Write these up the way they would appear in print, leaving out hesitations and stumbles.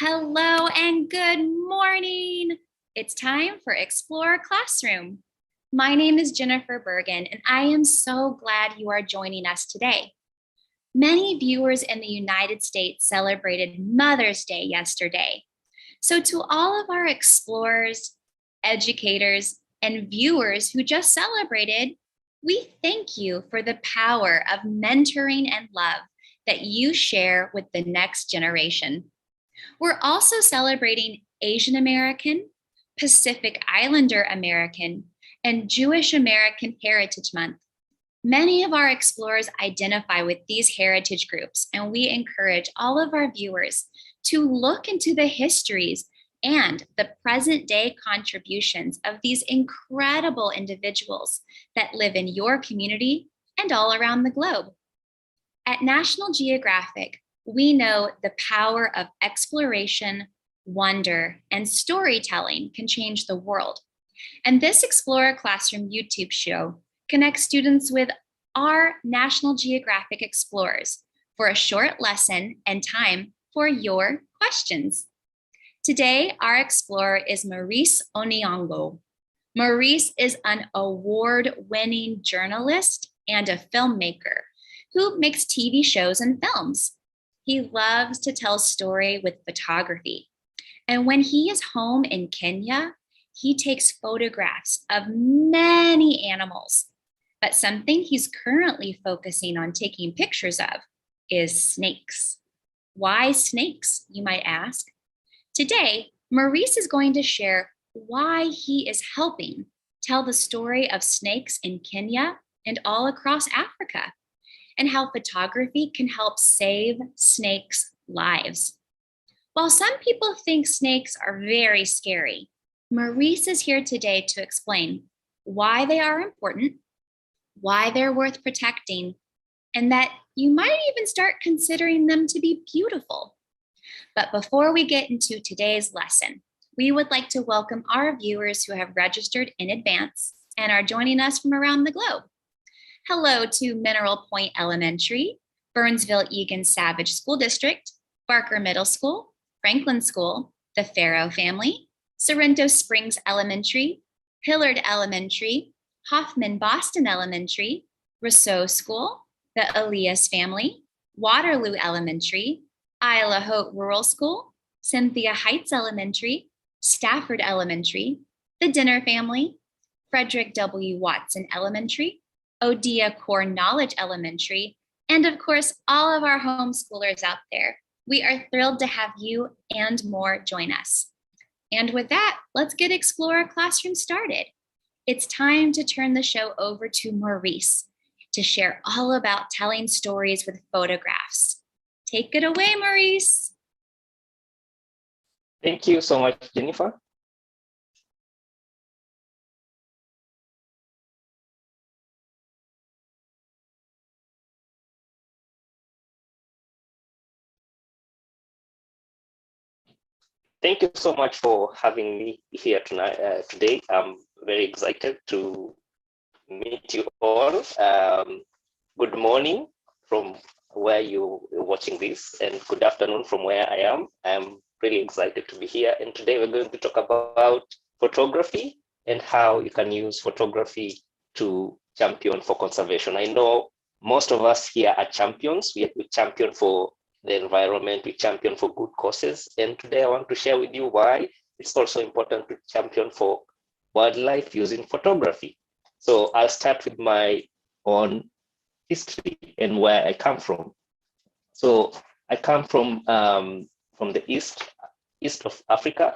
Hello and good morning. It's time for Explore Classroom. My name is Jennifer Bergen, and I am so glad you are joining us today. Many viewers in the United States celebrated Mother's Day yesterday. So to all of our explorers, educators, and viewers who just celebrated, we thank you for the power of mentoring and love that you share with the next generation. We're also celebrating Asian American, Pacific Islander American, and Jewish American Heritage Month. Many of our explorers identify with these heritage groups, and we encourage all of our viewers to look into the histories and the present day contributions of these incredible individuals that live in your community and all around the globe. At National Geographic, we know the power of exploration, wonder, and storytelling can change the world. And this Explorer Classroom YouTube show connects students with our National Geographic Explorers for a short lesson and time for your questions. Today, our explorer is Maurice Oniango. Maurice is an award-winning journalist and a filmmaker who makes TV shows and films. He loves to tell story with photography. And when he is home in Kenya, he takes photographs of many animals. But something he's currently focusing on taking pictures of is snakes. Why snakes, you might ask? Today, Maurice is going to share why he is helping tell the story of snakes in Kenya and all across Africa, and how photography can help save snakes' lives. While some people think snakes are very scary, Maurice is here today to explain why they are important, why they're worth protecting, and that you might even start considering them to be beautiful. But before we get into today's lesson, we would like to welcome our viewers who have registered in advance and are joining us from around the globe. Hello to Mineral Point Elementary, Burnsville-Egan Savage School District, Barker Middle School, Franklin School, the Farrow family, Sorrento Springs Elementary, Hillard Elementary, Hoffman Boston Elementary, Rousseau School, the Elias family, Waterloo Elementary, Isla Haute Rural School, Cynthia Heights Elementary, Stafford Elementary, the Dinner family, Frederick W. Watson Elementary, Odia Core Knowledge Elementary, and of course, all of our homeschoolers out there. We are thrilled to have you and more join us. And with that, let's get Explorer Classroom started. It's time to turn the show over to Maurice to share all about telling stories with photographs. Take it away, Maurice. Thank you so much, Jennifer. Thank you so much for having me here today. I'm very excited to meet you all. Good morning from where you're watching this, and good afternoon from where I am. I'm really excited to be here. And today we're going to talk about photography and how you can use photography to champion for conservation. I know most of us here are champions. We champion for the environment, we champion for good causes. And today I want to share with you why it's also important to champion for wildlife using photography. So I'll start with my own history and where I come from. So I come from the east of Africa.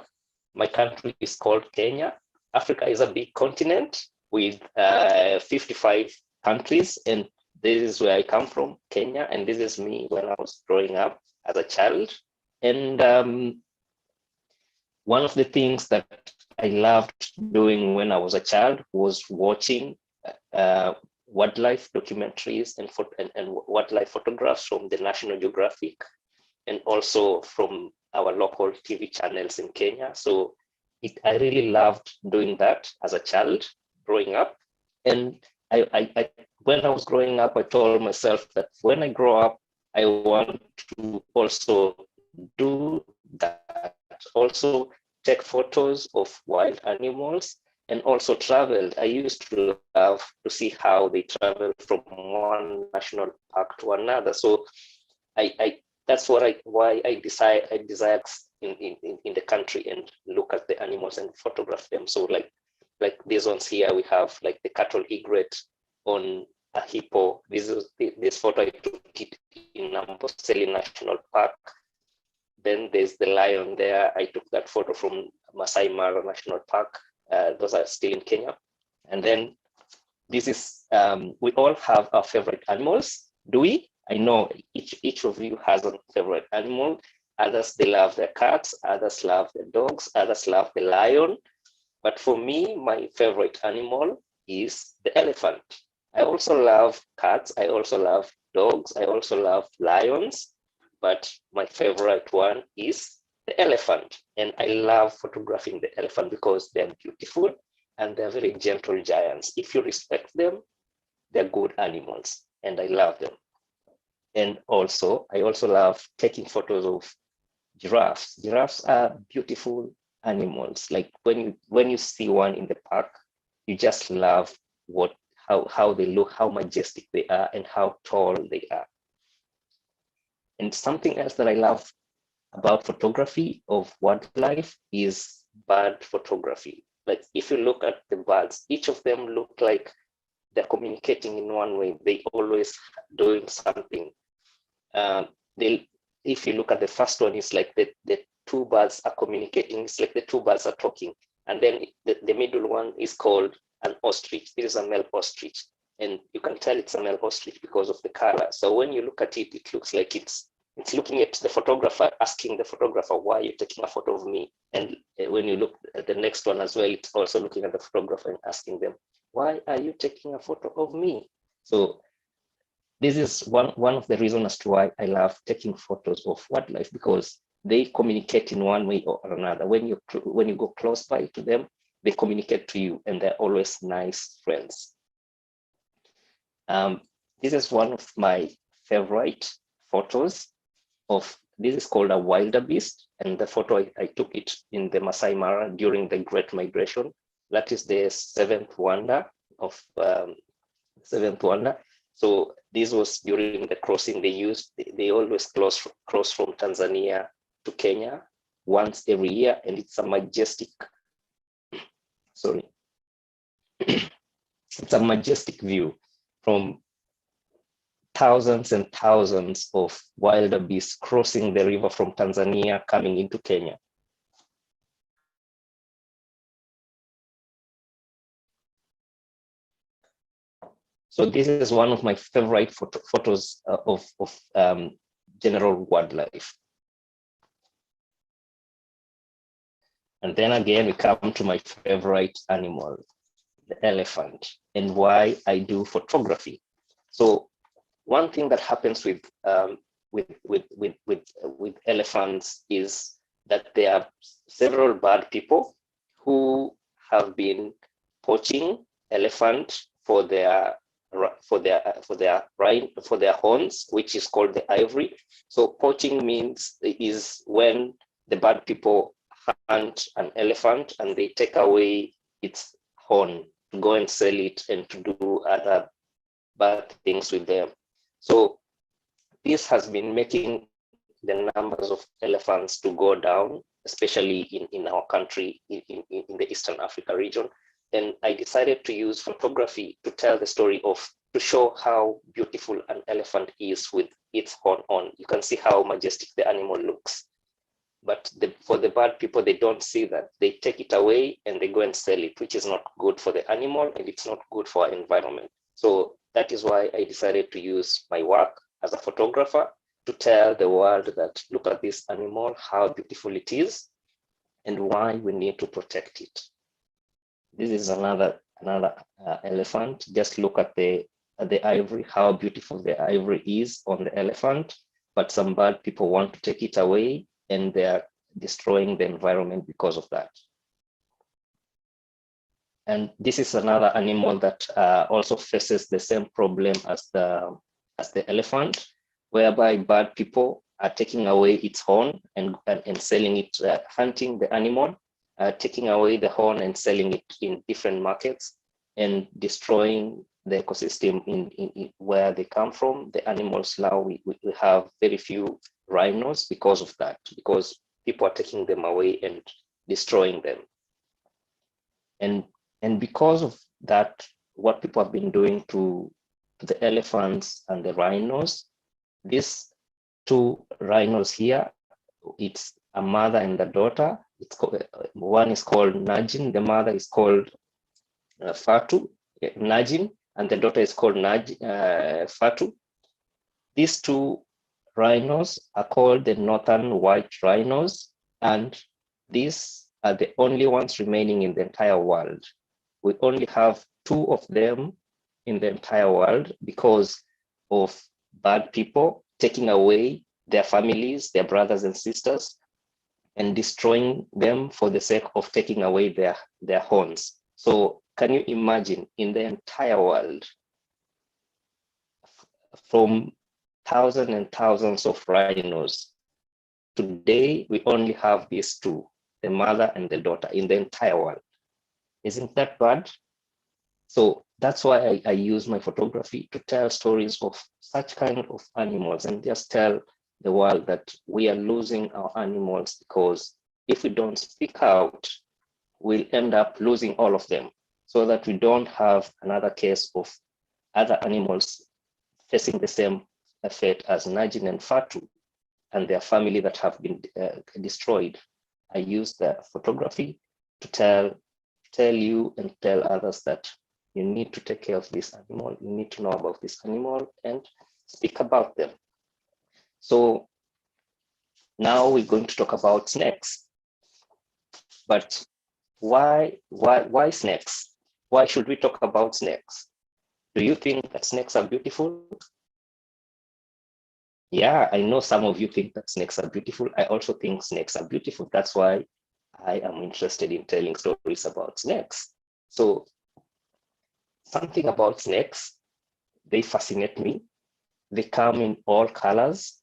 My country is called Kenya. Africa is a big continent with 55 countries, and this is where I come from, Kenya, and this is me when I was growing up as a child. And one of the things that I loved doing when I was a child was watching wildlife documentaries and wildlife photographs from the National Geographic, and also from our local TV channels in Kenya. So I really loved doing that as a child growing up. And when I was growing up, I told myself that when I grow up, I want to also do that also take photos of wild animals, and also traveled. I used to love to see how they travel from one national park to another. So I that's why I desire in the country and look at the animals and photograph them. So like these ones here, we have like the cattle egret on a hippo. This photo I took it in Amboseli National Park. Then there's the lion there. I took that photo from Masai Mara National Park. Those are still in Kenya. And then this is, we all have our favorite animals, do we? I know each of you has a favorite animal. Others, they love their cats. Others love their dogs. Others love the lion. But for me, my favorite animal is the elephant. I also love cats. I also love dogs. I also love lions. But my favorite one is the elephant. And I love photographing the elephant because they're beautiful and they're very gentle giants. If you respect them, they're good animals and I love them. And also, I also love taking photos of giraffes. Giraffes are beautiful animals. Like when you see one in the park, you just love how they look, how majestic they are, and how tall they are. And something else that I love about photography of wildlife is bird photography. Like if you look at the birds, each of them look like they're communicating in one way. They always doing something. If you look at the first one, it's like the two birds are communicating. It's like the two birds are talking. And then the middle one is called an ostrich. This is a male ostrich. And you can tell it's a male ostrich because of the color. So when you look at it, it looks like it's looking at the photographer, asking the photographer, why are you taking a photo of me? And when you look at the next one as well, it's also looking at the photographer and asking them, why are you taking a photo of me? So this is one of the reasons as to why I love taking photos of wildlife, because they communicate in one way or another. When you go close by to them, they communicate to you, and they're always nice friends. This is one of my favorite photos of, this is called a wildebeest, and the photo I took it in the Masai Mara during the Great Migration. That is the seventh wonder of seventh wonder. So this was during the crossing. They always cross from Tanzania to Kenya once every year, and it's a majestic, sorry, it's a majestic view from thousands and thousands of wildebeest crossing the river from Tanzania coming into Kenya. So this is one of my favorite photos of general wildlife. And then again, we come to my favorite animal, the elephant, and why I do photography. So one thing that happens with elephants is that there are several bad people who have been poaching elephant for their horns, which is called the ivory. So poaching is when the bad people hunt an elephant and they take away its horn to go and sell it and to do other bad things with them. So this has been making the numbers of elephants to go down, especially in our country, in the Eastern Africa region. And I decided to use photography to tell the story to show how beautiful an elephant is with its horn on. You can see how majestic the animal looks. But for the bad people, they don't see that. They take it away and they go and sell it, which is not good for the animal and it's not good for our environment. So that is why I decided to use my work as a photographer to tell the world that, look at this animal, how beautiful it is, and why we need to protect it. This is another elephant. Just look at the ivory, how beautiful the ivory is on the elephant, but some bad people want to take it away and they're destroying the environment because of that. And this is another animal that also faces the same problem as the elephant, whereby bad people are taking away its horn and selling it, hunting the animal, taking away the horn and selling it in different markets, and destroying the ecosystem in where they come from. The animals now, we have very few rhinos because of that, because people are taking them away and destroying them. And because of that, what people have been doing to the elephants and the rhinos, these two rhinos here, it's a mother and a daughter. It's called, one is called Najin, the mother is called Fatu, Najin, and the daughter is called Fatu. These two rhinos are called the northern white rhinos, and these are the only ones remaining in the entire world. We only have two of them in the entire world because of bad people taking away their families, their brothers and sisters, and destroying them for the sake of taking away their horns. So can you imagine, in the entire world, from thousands and thousands of rhinos, today we only have these two, the mother and the daughter, in the entire world. Isn't that bad? So that's why I use my photography to tell stories of such kind of animals, and just tell the world that we are losing our animals, because if we don't speak out, we'll end up losing all of them, so that we don't have another case of other animals facing the same fate as Najin and Fatu and their family that have been destroyed. I use the photography to tell you and tell others that you need to take care of this animal, you need to know about this animal and speak about them. So now we're going to talk about snakes. But why snakes? Why should we talk about snakes? Do you think that snakes are beautiful? Yeah, I know some of you think that snakes are beautiful. I also think snakes are beautiful. That's why I am interested in telling stories about snakes. So something about snakes, they fascinate me. They come in all colors,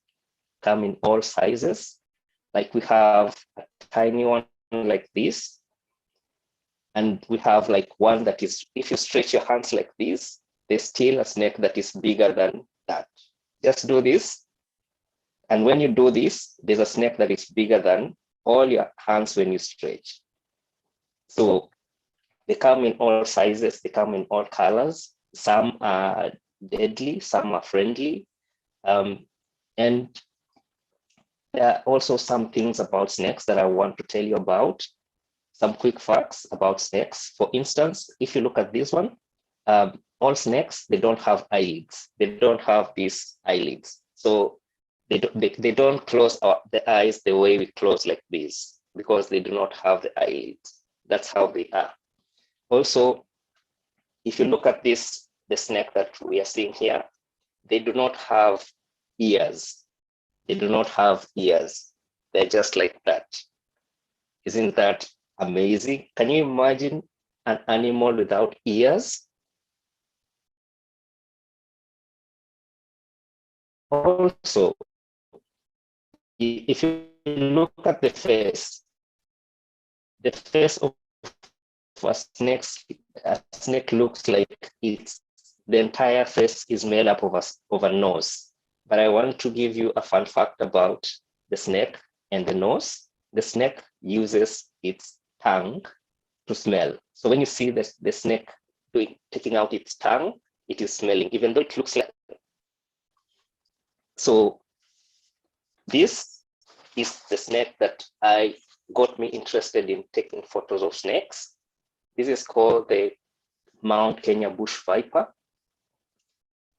come in all sizes. Like we have a tiny one like this, and we have like one that is, if you stretch your hands like this, there's still a snake that is bigger than that. Just do this. And when you do this, there's a snake that is bigger than all your hands when you stretch. So they come in all sizes, they come in all colors. Some are deadly, some are friendly. And there are also some things about snakes that I want to tell you about. Some quick facts about snakes. For instance, if you look at this one, all snakes, they don't have eyelids. They don't have these eyelids. So they don't close the eyes the way we close like this, because they do not have the eyelids. That's how they are. Also, if you look at this, the snake that we are seeing here, they do not have ears. They do not have ears. They're just like that. Isn't that amazing? Can you imagine an animal without ears? Also, if you look at the face of a snake looks like the entire face is made up of a nose. But I want to give you a fun fact about the snake and the nose. The snake uses its tongue to smell. So when you see the snake taking out its tongue, it is smelling, even though it looks like. So this is the snake that got me interested in taking photos of snakes. This is called the Mount Kenya bush viper.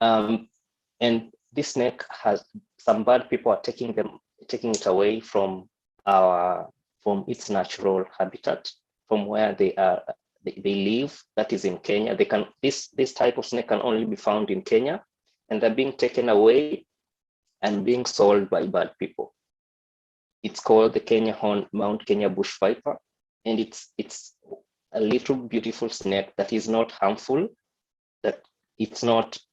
And this snake has, some bad people are taking it away from its natural habitat, from where they live, that is in Kenya. This type of snake can only be found in Kenya, and they're being taken away and being sold by bad people. It's called the Mount Kenya bush viper, and it's a little beautiful snake that is not harmful, that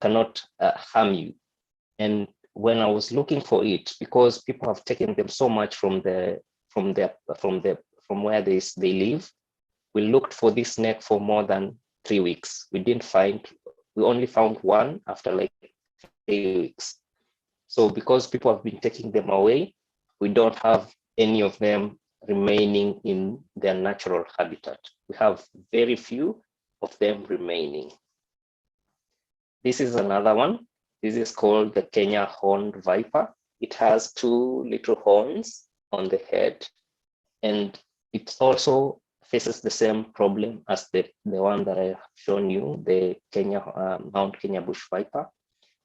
cannot harm you. And when I was looking for it, because people have taken them so much from where they live, we looked for this snake for more than 3 weeks. We only found one after like 3 weeks. So because people have been taking them away, we don't have any of them remaining in their natural habitat. We have very few of them remaining. This is another one. This is called the Kenya horned viper. It has 2 little horns on the head, and it also faces the same problem as the one that I have shown you, the Mount Kenya bush viper,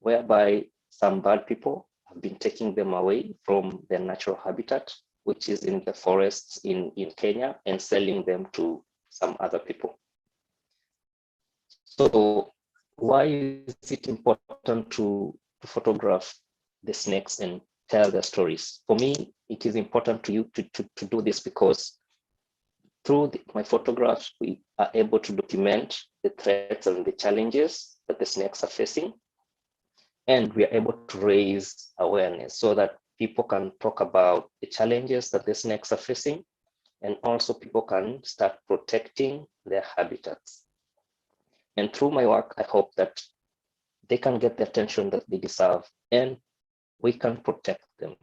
whereby some bad people have been taking them away from their natural habitat, which is in the forests in Kenya, and selling them to some other people. So why is it important to photograph the snakes and tell their stories? For me, it is important to you to do this because through my photographs, we are able to document the threats and the challenges that the snakes are facing. And we are able to raise awareness so that people can talk about the challenges that the snakes are facing, and also people can start protecting their habitats. And through my work, I hope that they can get the attention that they deserve and we can protect them.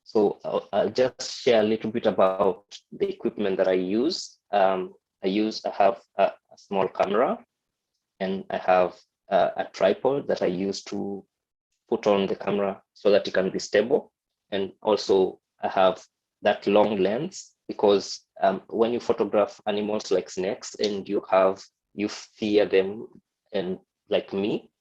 So I'll just share a little bit about the equipment that I use. I have a small camera, and I have a tripod that I use to put on the camera so that it can be stable. And also I have that long lens because when you photograph animals like snakes and you fear them, and like me,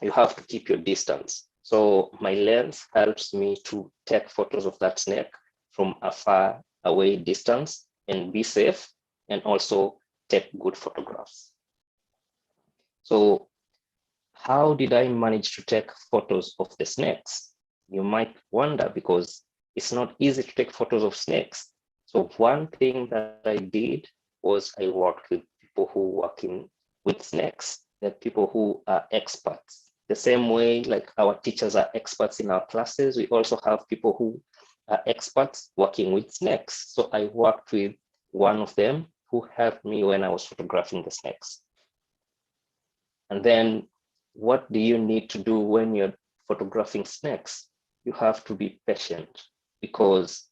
you have to keep your distance. So my lens helps me to take photos of that snake from a far away distance and be safe, and also take good photographs. So how did I manage to take photos of the snakes? You might wonder, because it's not easy to take photos of snakes. So one thing that I did was I worked with people who work with snakes, the people who are experts. The same way like our teachers are experts in our classes, we also have people who are experts working with snakes. So I worked with one of them who helped me when I was photographing the snakes. And then what do you need to do when you're photographing snakes? You have to be patient, because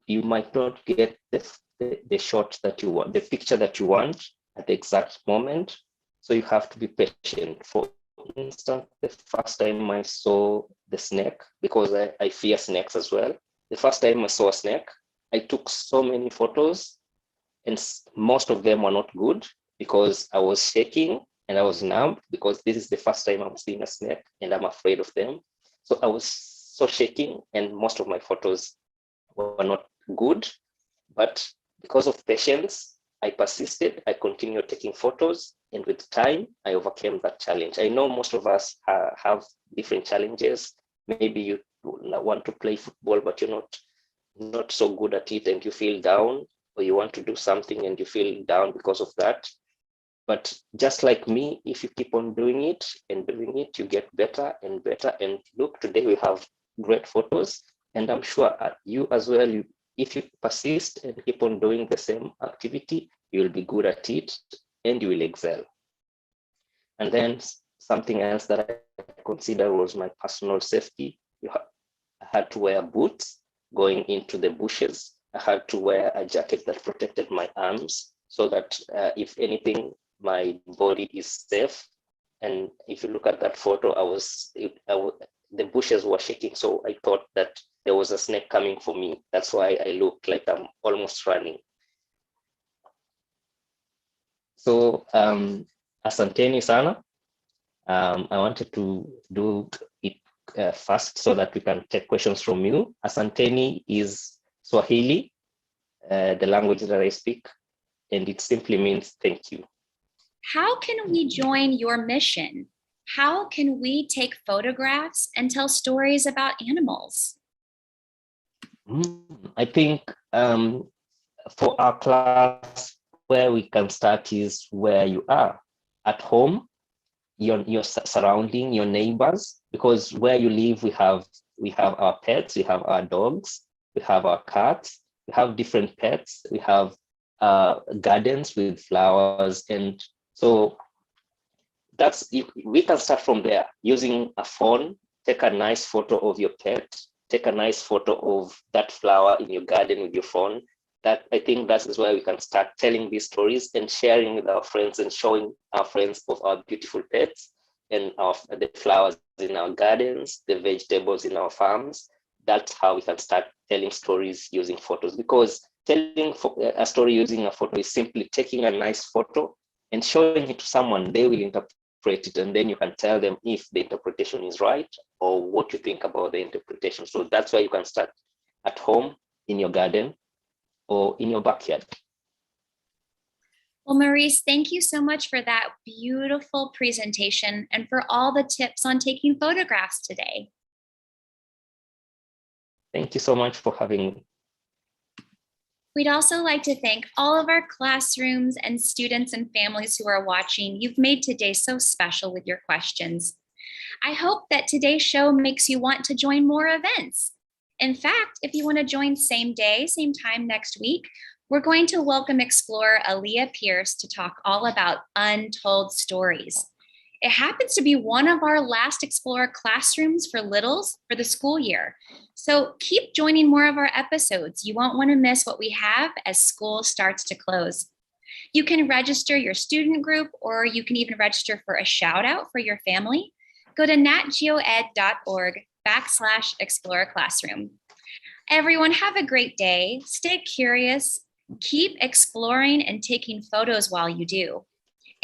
you might not get the shot that you want, the picture that you want at the exact moment. So you have to be patient. For instance, the first time I saw the snake, because I fear snakes as well. The first time I saw a snake, I took so many photos, and most of them were not good because I was shaking and I was numb, because this is the first time I'm seeing a snake and I'm afraid of them. So I was so shaking, and most of my photos were not good. But because of patience, I persisted. I continued taking photos, and with time, I overcame that challenge. I know most of us have different challenges. Maybe you want to play football, but you're not so good at it, and you feel down, or you want to do something and you feel down because of that. But just like me, if you keep on doing it, you get better and better. And look, today we have great photos, and I'm sure you as well, if you persist and keep on doing the same activity, you'll be good at it and you will excel. And then something else that I consider was my personal safety. I had to wear boots going into the bushes. I had to wear a jacket that protected my arms, so that if anything, my body is safe. And if you look at that photo, the bushes were shaking, so I thought that there was a snake coming for me. That's why I look like I'm almost running. So asanteni sana. I wanted to do it fast so that we can take questions from you. Asanteni is Swahili, the language that I speak, and it simply means thank you. How can we join your mission? How can we take photographs and tell stories about animals? I think for our class, where we can start is where you are at home, your surrounding, your neighbors. because where you live, we have our pets, we have our dogs, we have our cats, we have different pets, we have gardens with flowers. And so we can start from there using a phone. Take a nice photo of your pet, take a nice photo of that flower in your garden with your phone. That, I think, that is where we can start telling these stories and sharing with our friends and showing our friends of our beautiful pets and of the flowers in our gardens, the vegetables in our farms. That's how we can start telling stories using photos, because telling a story using a photo is simply taking a nice photo and showing it to someone. They will interpret it, and then you can tell them if the interpretation is right or what you think about the interpretation. So that's why you can start at home, in your garden, or in your backyard. Well, Maurice, thank you so much for that beautiful presentation and for all the tips on taking photographs today. Thank you so much for having me. We'd also like to thank all of our classrooms and students and families who are watching. You've made today so special with your questions. I hope that today's show makes you want to join more events. In fact, if you want to join same day, same time next week, we're going to welcome explorer Aaliyah Pierce to talk all about untold stories. It happens to be one of our last Explorer classrooms for littles for the school year. So keep joining more of our episodes. You won't want to miss what we have as school starts to close. You can register your student group, or you can even register for a shout out for your family. Go to natgeoed.org/Explorer Classroom. Everyone, have a great day. Stay curious. Keep exploring and taking photos while you do.